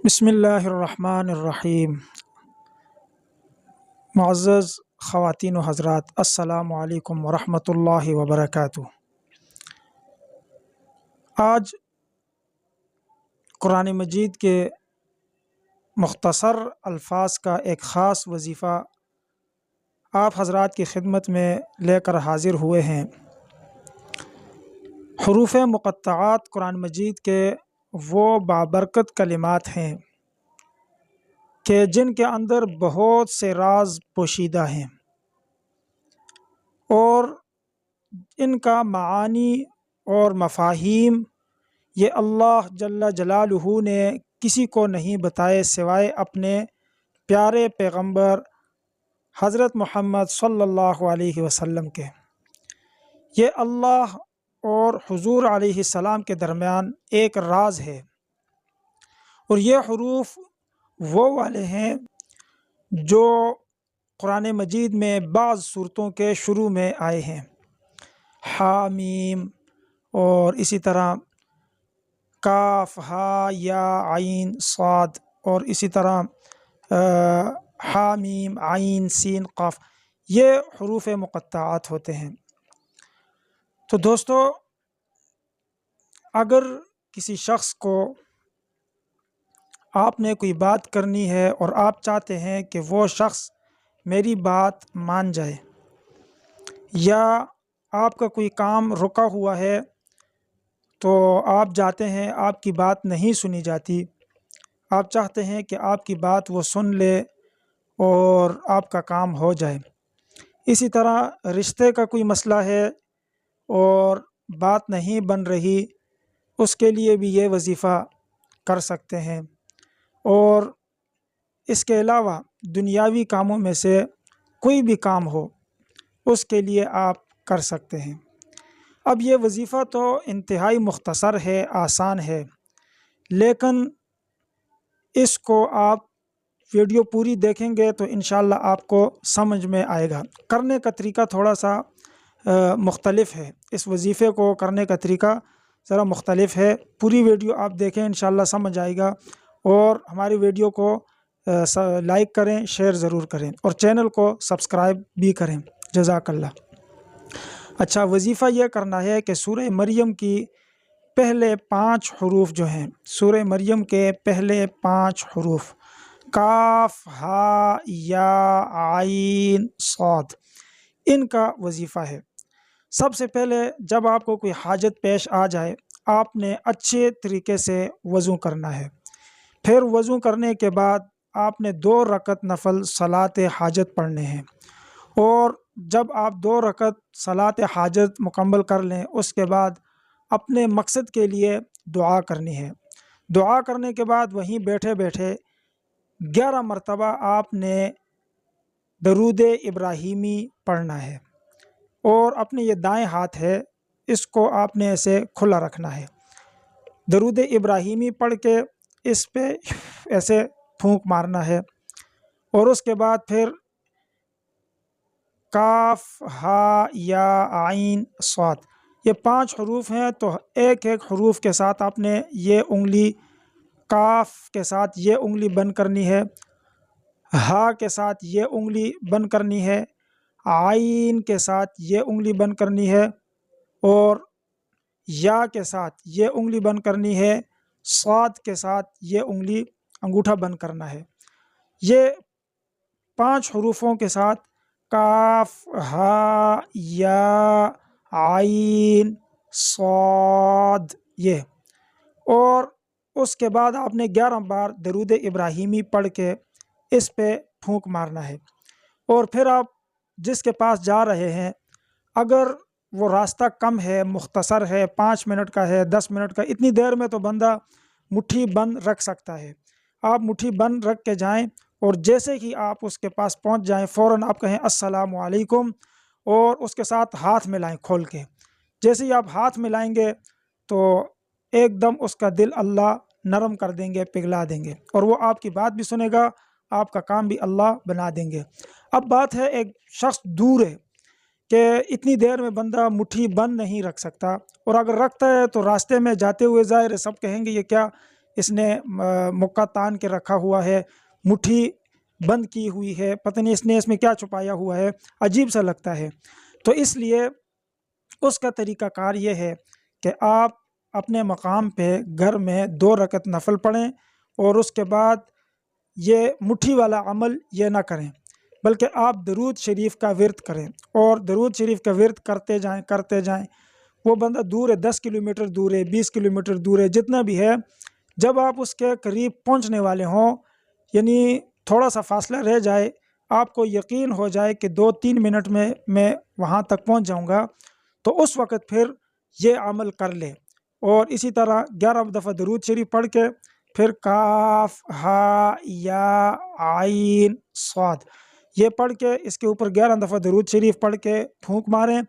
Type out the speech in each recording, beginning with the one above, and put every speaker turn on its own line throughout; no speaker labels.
بسم اللہ الرحمن الرحیم۔ معزز خواتین و حضرات، السلام علیکم ورحمۃ اللہ وبرکاتہ۔ آج قرآن مجید کے مختصر الفاظ کا ایک خاص وظیفہ آپ حضرات کی خدمت میں لے کر حاضر ہوئے ہیں۔ حروف مقطعات قرآن مجید کے وہ بابرکت کلمات ہیں کہ جن کے اندر بہت سے راز پوشیدہ ہیں، اور ان کا معانی اور مفاہیم یہ اللہ جل جلالہ نے کسی کو نہیں بتائے سوائے اپنے پیارے پیغمبر حضرت محمد صلی اللہ علیہ وسلم کے۔ یہ اللہ اور حضور علیہ السلام کے درمیان ایک راز ہے، اور یہ حروف وہ والے ہیں جو قرآن مجید میں بعض صورتوں کے شروع میں آئے ہیں، حامیم، اور اسی طرح کاف ہا یا عین صاد، اور اسی طرح حامیم عین سین قاف، یہ حروف مقطعات ہوتے ہیں۔ تو دوستو، اگر کسی شخص کو آپ نے کوئی بات کرنی ہے اور آپ چاہتے ہیں کہ وہ شخص میری بات مان جائے، یا آپ کا کوئی کام رکا ہوا ہے تو آپ جاتے ہیں، آپ کی بات نہیں سنی جاتی، آپ چاہتے ہیں کہ آپ کی بات وہ سن لے اور آپ کا کام ہو جائے۔ اسی طرح رشتے کا کوئی مسئلہ ہے اور بات نہیں بن رہی، اس کے لیے بھی یہ وظیفہ کر سکتے ہیں، اور اس کے علاوہ دنیاوی کاموں میں سے کوئی بھی کام ہو اس کے لیے آپ کر سکتے ہیں۔ اب یہ وظیفہ تو انتہائی مختصر ہے، آسان ہے، لیکن اس کو آپ ویڈیو پوری دیکھیں گے تو انشاءاللہ آپ کو سمجھ میں آئے گا۔ کرنے کا طریقہ تھوڑا سا مختلف ہے، اس وظیفے کو کرنے کا طریقہ ذرا مختلف ہے۔ پوری ویڈیو آپ دیکھیں، انشاءاللہ سمجھ آئے گا، اور ہماری ویڈیو کو لائک کریں، شیئر ضرور کریں، اور چینل کو سبسکرائب بھی کریں۔ جزاک اللہ۔ اچھا، وظیفہ یہ کرنا ہے کہ سورہ مریم کی پہلے 5 حروف جو ہیں، سورہ مریم کے پہلے 5 حروف کاف ہا یا عین صاد، ان کا وظیفہ ہے۔ سب سے پہلے جب آپ کو کوئی حاجت پیش آ جائے، آپ نے اچھے طریقے سے وضو کرنا ہے۔ پھر وضو کرنے کے بعد آپ نے 2 رکعت نفل صلاۃ حاجت پڑھنے ہیں، اور جب آپ 2 رکعت صلاۃ حاجت مکمل کر لیں، اس کے بعد اپنے مقصد کے لیے دعا کرنی ہے۔ دعا کرنے کے بعد وہیں بیٹھے بیٹھے 11 مرتبہ آپ نے درود ابراہیمی پڑھنا ہے، اور اپنے یہ دائیں ہاتھ ہے اس کو آپ نے ایسے کھلا رکھنا ہے۔ درود ابراہیمی پڑھ کے اس پہ ایسے پھونک مارنا ہے، اور اس کے بعد پھر کاف ہا یا عین صاد، یہ 5 حروف ہیں، تو ایک ایک حروف کے ساتھ آپ نے یہ انگلی، کاف کے ساتھ یہ انگلی بند کرنی ہے، ہا کے ساتھ یہ انگلی بند کرنی ہے، عین کے ساتھ یہ انگلی بند کرنی ہے، اور یا کے ساتھ یہ انگلی بند کرنی ہے، صاد کے ساتھ یہ انگلی انگوٹھا بند کرنا ہے۔ یہ 5 حروفوں کے ساتھ کاف ہا یا عین صاد، یہ، اور اس کے بعد آپ نے 11 بار درود ابراہیمی پڑھ کے اس پہ پھونک مارنا ہے۔ اور پھر آپ جس کے پاس جا رہے ہیں، اگر وہ راستہ کم ہے، مختصر ہے، 5 منٹ کا ہے، 10 منٹ کا، اتنی دیر میں تو بندہ مٹھی بند رکھ سکتا ہے، آپ مٹھی بند رکھ کے جائیں، اور جیسے ہی آپ اس کے پاس پہنچ جائیں فوراً آپ کہیں السلام علیکم، اور اس کے ساتھ ہاتھ ملائیں کھول کے۔ جیسے ہی آپ ہاتھ ملائیں گے تو ایک دم اس کا دل اللہ نرم کر دیں گے، پگھلا دیں گے، اور وہ آپ کی بات بھی سنے گا، آپ کا کام بھی اللہ بنا دیں گے۔ اب بات ہے، ایک شخص دور ہے کہ اتنی دیر میں بندہ مٹھی بند نہیں رکھ سکتا، اور اگر رکھتا ہے تو راستے میں جاتے ہوئے ظاہر ہے سب کہیں گے یہ کیا اس نے مکہ تان کے رکھا ہوا ہے، مٹھی بند کی ہوئی ہے، پتہ نہیں اس نے اس میں کیا چھپایا ہوا ہے، عجیب سا لگتا ہے۔ تو اس لیے اس کا طریقہ کار یہ ہے کہ آپ اپنے مقام پہ گھر میں 2 رکعت نفل پڑھیں، اور اس کے بعد یہ مٹھی والا عمل یہ نہ کریں، بلکہ آپ درود شریف کا ورد کریں، اور درود شریف کا ورد کرتے جائیں۔ وہ بندہ دور ہے، 10 کلومیٹر دور ہے، 20 کلومیٹر دور ہے، جتنا بھی ہے، جب آپ اس کے قریب پہنچنے والے ہوں، یعنی تھوڑا سا فاصلہ رہ جائے، آپ کو یقین ہو جائے کہ 2-3 منٹ میں وہاں تک پہنچ جاؤں گا، تو اس وقت پھر یہ عمل کر لے۔ اور اسی طرح 11 دفعہ درود شریف پڑھ کے پھر کاف ہا یا عین صاد یہ پڑھ کے اس کے اوپر 11 دفعہ درود شریف پڑھ کے پھونک ماریں،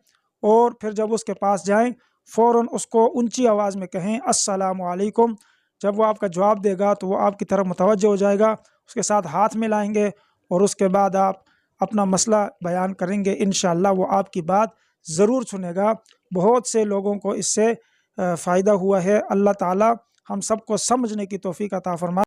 اور پھر جب اس کے پاس جائیں فوراً اس کو اونچی آواز میں کہیں السلام علیکم۔ جب وہ آپ کا جواب دے گا تو وہ آپ کی طرف متوجہ ہو جائے گا، اس کے ساتھ ہاتھ ملائیں گے، اور اس کے بعد آپ اپنا مسئلہ بیان کریں گے، انشاءاللہ وہ آپ کی بات ضرور سنے گا۔ بہت سے لوگوں کو اس سے فائدہ ہوا ہے۔ اللہ تعالی ہم سب کو سمجھنے کی توفیق عطا فرمائے۔